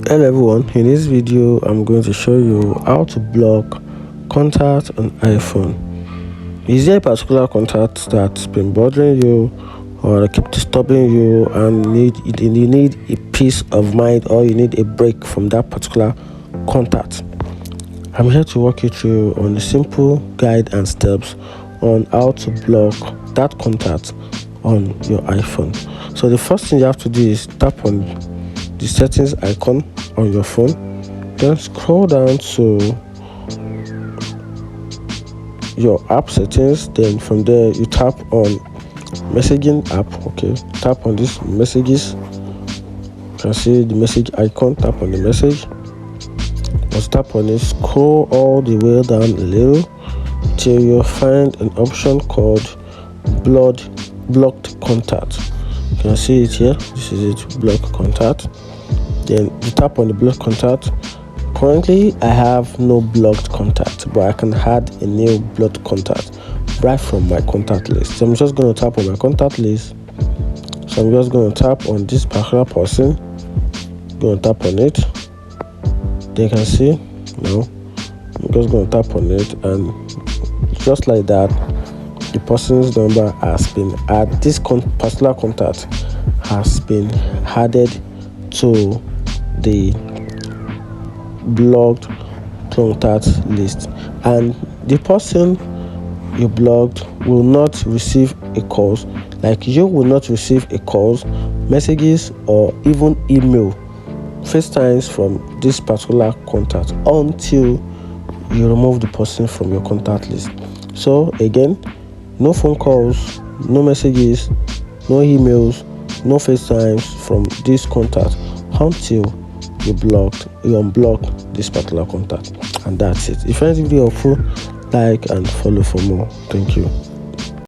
Hello everyone, in this video I'm going to show you how to block contact on iPhone. Is there a particular contact that's been bothering you or keep disturbing you and you need a peace of mind, or you need a break from that particular contact? I'm here to walk you through on the simple guide and steps on how to block that contact on your iPhone. So the first thing you have to do is tap on the settings icon on your phone, then scroll down to your app settings. Then from there you tap on messaging app. Okay, tap on this messages. You can see the message icon. Tap on the message. Once tap on it, scroll all the way down a little till you find an option called blocked contact. You can see it here. This is it, block contact. Then you tap on the block contact. Currently I have no blocked contact, but I can add a new blocked contact right from my contact list. So I'm just going to tap on my contact list. So I'm just going to tap on this particular person. Going to tap on it. Then you can see now I'm just going to tap on it, and just like that the person's number has been added. This particular contact has been added to the blocked contact list, and the person you blocked will not receive a calls, like you will not receive a calls, messages, or even email, FaceTimes from this particular contact until you remove the person from your contact list. So again, no phone calls, no messages, no emails, no FaceTimes from this contact until you unblock this particular contact. And that's it. If you find the video helpful, like and follow for more. Thank you.